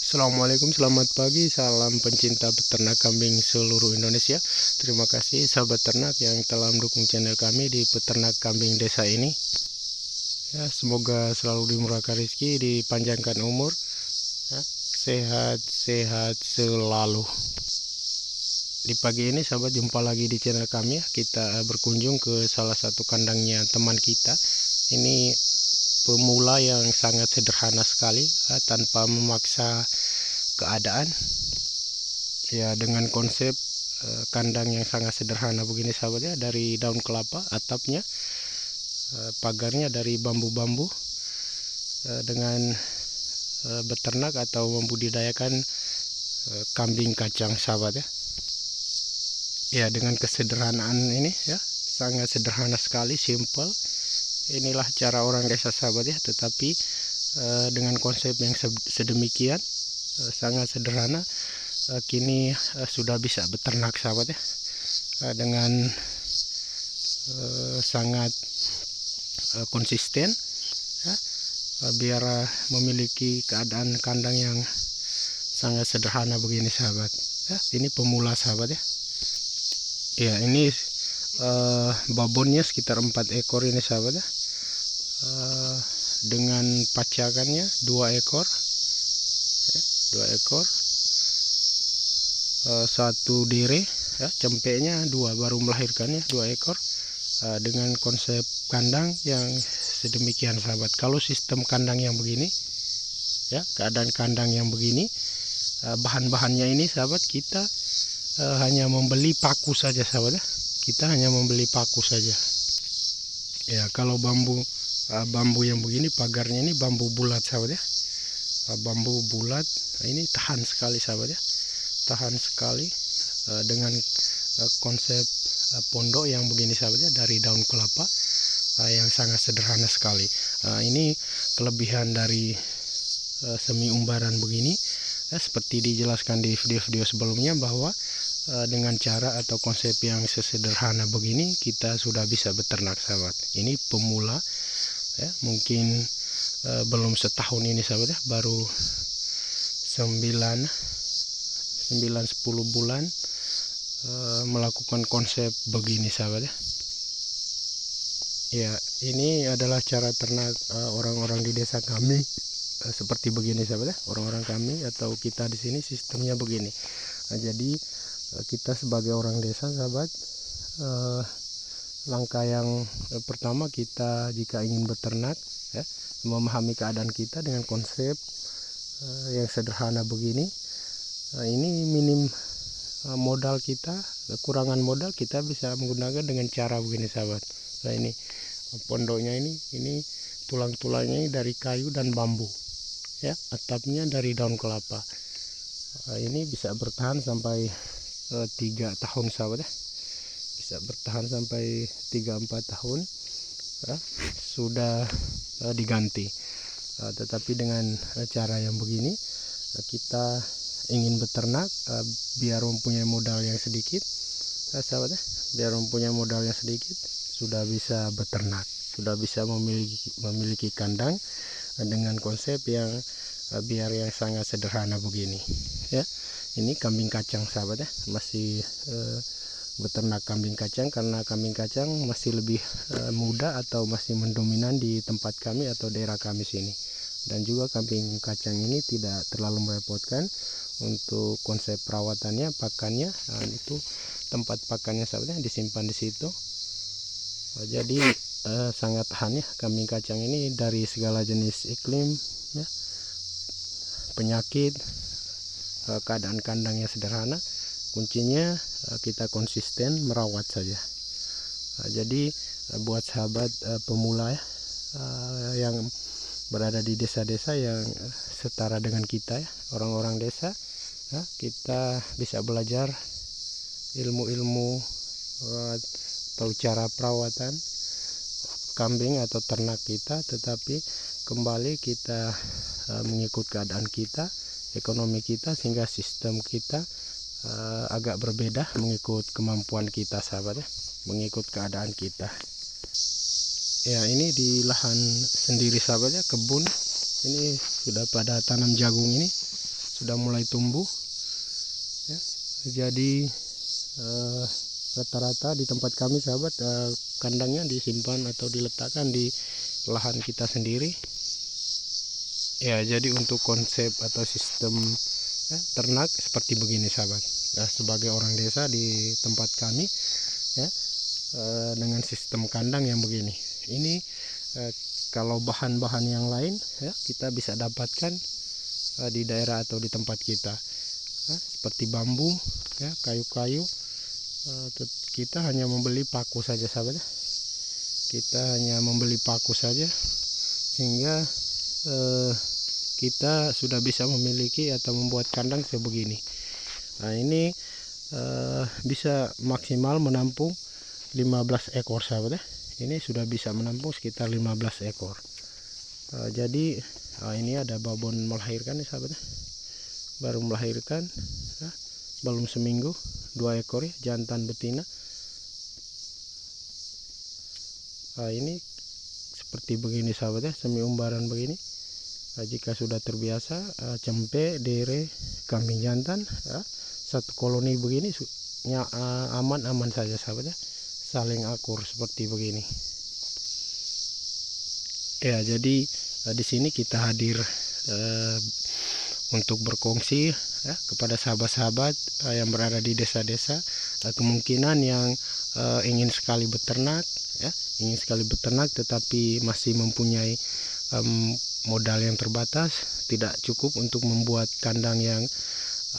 Assalamualaikum, selamat pagi, salam pencinta peternak kambing seluruh Indonesia. Terima kasih sahabat ternak yang telah mendukung channel kami di peternak kambing desa ini. Ya, semoga selalu dimurahkan rezeki, dipanjangkan umur, ya, sehat-sehat selalu. Di pagi ini sahabat jumpa lagi di channel kami ya. Kita berkunjung ke salah satu kandangnya teman kita. Ini pemula yang sangat sederhana sekali ya, tanpa memaksa keadaan ya, dengan konsep kandang yang sangat sederhana begini sahabat ya, dari daun kelapa atapnya, pagarnya dari bambu-bambu, dengan beternak atau membudidayakan kambing kacang sahabat ya. Ya, dengan kesederhanaan ini ya, sangat sederhana sekali, simple. Inilah cara orang desa sahabat ya, tetapi dengan konsep yang sedemikian sangat sederhana, kini sudah bisa beternak sahabat ya, dengan sangat konsisten ya, biar memiliki keadaan kandang yang sangat sederhana begini sahabat ya. Ini pemula sahabat ya. Ya, ini babonnya sekitar 4 ekor ini sahabat ya, dengan pacakannya 2 ekor ya, 2 ekor, 1 dire ya, cempeknya 2, baru melahirkannya 2 ekor, dengan konsep kandang yang sedemikian sahabat. Kalau sistem kandang yang begini ya, keadaan kandang yang begini, bahan-bahannya ini sahabat, kita hanya membeli paku saja sahabat ya. Kita hanya membeli paku saja ya. Kalau bambu yang begini, pagarnya ini bambu bulat sahabat ya, bambu bulat. Ini tahan sekali sahabat ya, tahan sekali, dengan konsep pondok yang begini sahabat ya, dari daun kelapa, yang sangat sederhana sekali. Ini kelebihan dari semi umbaran begini ya, seperti dijelaskan di video-video sebelumnya, bahwa dengan cara atau konsep yang sesederhana begini kita sudah bisa beternak sahabat. Ini pemula ya, mungkin belum setahun ini sahabat ya, baru 9-10 bulan melakukan konsep begini sahabat ya. Ya, ini adalah cara ternak orang-orang di desa kami, seperti begini sahabat ya. Orang-orang kami atau kita di sini sistemnya begini. Jadi kita sebagai orang desa sahabat, langkah yang pertama kita jika ingin beternak ya, memahami keadaan kita dengan konsep yang sederhana begini. Ini minim modal kita, kekurangan modal, kita bisa menggunakan dengan cara begini sahabat. Nah, ini pondoknya ini tulang-tulangnya dari kayu dan bambu ya, atapnya dari daun kelapa. Ini bisa bertahan sampai 3 tahun sahabat ya, bisa bertahan sampai 3-4 tahun ya, sudah diganti. Tetapi dengan cara yang begini, kita ingin beternak biar mempunyai modal yang sedikit sahabat ya, biar mempunyai modal yang sedikit sudah bisa beternak, sudah bisa memiliki kandang dengan konsep yang biar yang sangat sederhana begini ya. Ini kambing kacang sahabat ya, masih beternak kambing kacang, karena kambing kacang masih lebih muda atau masih mendominan di tempat kami atau daerah kami sini. Dan juga kambing kacang ini tidak terlalu merepotkan untuk konsep perawatannya, pakannya, itu tempat pakannya sahabatnya disimpan di situ. Jadi sangat tahan ya kambing kacang ini dari segala jenis iklim ya, penyakit. Keadaan kandangnya sederhana, kuncinya kita konsisten merawat saja. Jadi buat sahabat pemula ya, yang berada di desa-desa yang setara dengan kita ya, orang-orang desa ya, kita bisa belajar ilmu-ilmu atau cara perawatan kambing atau ternak kita, tetapi kembali kita mengikut keadaan kita, ekonomi kita, sehingga sistem kita agak berbeda mengikut kemampuan kita sahabat ya, mengikut keadaan kita ya. Ini di lahan sendiri sahabat ya, kebun ini sudah pada tanam jagung, ini sudah mulai tumbuh ya. Jadi rata-rata di tempat kami sahabat, kandangnya disimpan atau diletakkan di lahan kita sendiri ya. Jadi untuk konsep atau sistem ternak seperti begini sahabat. Sebagai orang desa di tempat kami ya, dengan sistem kandang yang begini ini, kalau bahan-bahan yang lain ya kita bisa dapatkan di daerah atau di tempat kita seperti bambu ya, kayu-kayu. Kita hanya membeli paku saja sahabat ya. Kita hanya membeli paku saja sehingga kita sudah bisa memiliki atau membuat kandang sebegini. Nah ini bisa maksimal menampung 15 ekor sahabat ya. Ini sudah bisa menampung sekitar 15 ekor. Jadi ini ada babon melahirkan nih sahabat ya. Baru melahirkan ya, belum seminggu, 2 ekor ya, jantan betina. Ini seperti begini sahabat ya, semi umbaran begini. Jika sudah terbiasa cempe, dere, kambing jantan ya, satu koloni begini aman-aman saja sahabat ya, saling akur seperti begini ya. Jadi di sini kita hadir untuk berkongsi ya kepada sahabat-sahabat yang berada di desa-desa, kemungkinan yang ingin sekali beternak ya, ingin sekali beternak tetapi masih mempunyai modal yang terbatas, tidak cukup untuk membuat kandang yang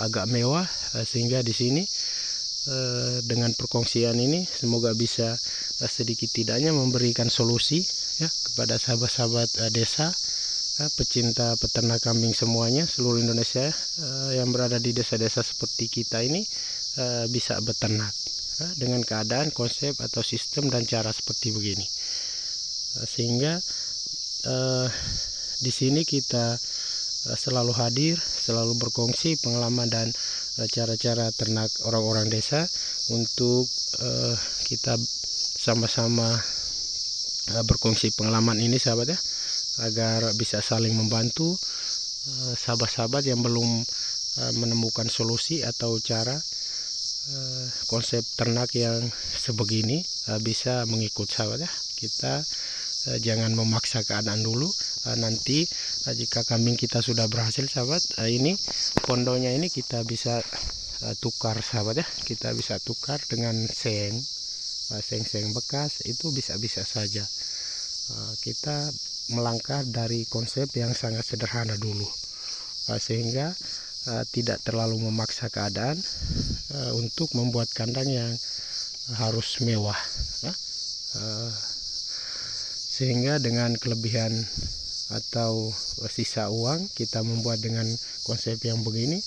agak mewah, sehingga di sini dengan perkongsian ini semoga bisa sedikit tidaknya memberikan solusi ya kepada sahabat-sahabat desa, pecinta peternak kambing semuanya seluruh Indonesia yang berada di desa-desa seperti kita ini bisa beternak dengan keadaan, konsep atau sistem dan cara seperti begini, sehingga di sini kita selalu hadir, selalu berkongsi pengalaman dan cara-cara ternak orang-orang desa untuk kita sama-sama berkongsi pengalaman ini sahabat ya, agar bisa saling membantu sahabat-sahabat yang belum menemukan solusi atau cara konsep ternak yang sebegini bisa mengikut sahabat ya. Kita jangan memaksa keadaan dulu. Nanti jika kambing kita sudah berhasil sahabat, ini pondonya ini kita bisa tukar sahabat ya, kita bisa tukar dengan seng bekas, itu bisa saja. Kita melangkah dari konsep yang sangat sederhana dulu, sehingga tidak terlalu memaksa keadaan untuk membuat kandang yang harus mewah ya. Sehingga dengan kelebihan atau sisa uang kita membuat dengan konsep yang begini,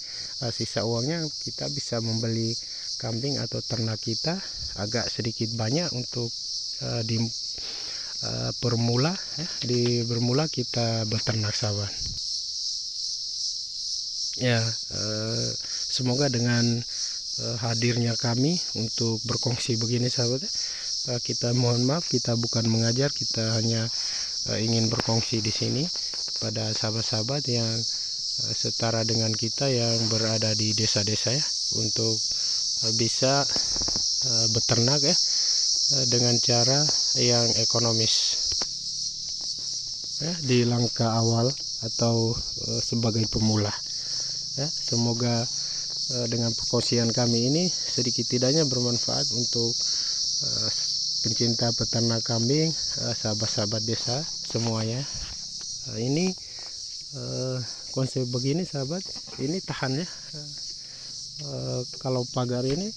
sisa uangnya kita bisa membeli kambing atau ternak kita agak sedikit banyak untuk di bermula ya, di bermula kita beternak sahabat ya. Semoga dengan hadirnya kami untuk berkongsi begini sahabat ya, kita mohon maaf, kita bukan mengajar, kita hanya ingin berkongsi di sini pada sahabat-sahabat yang setara dengan kita yang berada di desa-desa ya, untuk bisa beternak ya dengan cara yang ekonomis ya, di langkah awal atau sebagai pemula ya. Semoga dengan perkongsian kami ini sedikit tidaknya bermanfaat untuk pencinta peternak kambing, sahabat-sahabat desa semuanya. Ini konsep begini sahabat, ini tahan ya. Kalau pagar ini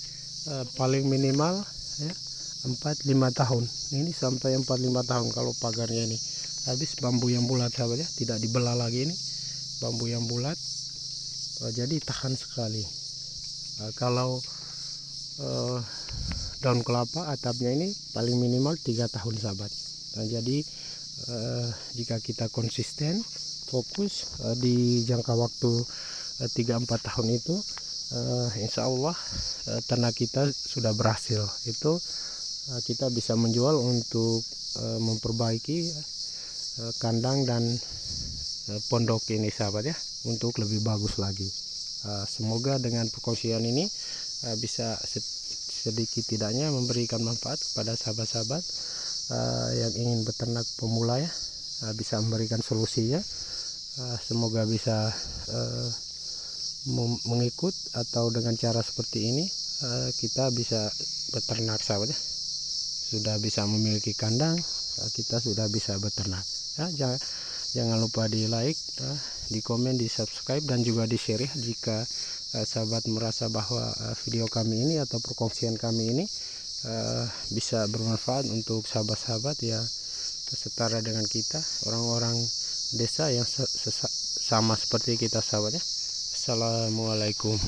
paling minimal ya 4-5 tahun. Ini sampai 4-5 tahun kalau pagarnya ini. Habis bambu yang bulat sahabat ya, tidak dibelah lagi ini. Bambu yang bulat. Jadi tahan sekali. Kalau daun kelapa atapnya ini paling minimal 3 tahun sahabat. Nah, jadi jika kita konsisten fokus di jangka waktu 3-4 tahun itu, insya Allah ternak kita sudah berhasil. Itu kita bisa menjual untuk memperbaiki kandang dan pondok ini sahabat ya, untuk lebih bagus lagi. Semoga dengan perkongsian ini bisa sedikit tidaknya memberikan manfaat kepada sahabat-sahabat yang ingin beternak pemula ya, bisa memberikan solusinya. Semoga bisa mengikut atau dengan cara seperti ini kita bisa beternak sahabat ya. Sudah bisa memiliki kandang, kita sudah bisa beternak ya. Jangan lupa di like, di komen, di subscribe, dan juga di share ya, jika sahabat merasa bahwa video kami ini atau perkongsian kami ini bisa bermanfaat untuk sahabat-sahabat yang setara dengan kita, orang-orang desa yang sama seperti kita sahabat ya. Assalamualaikum.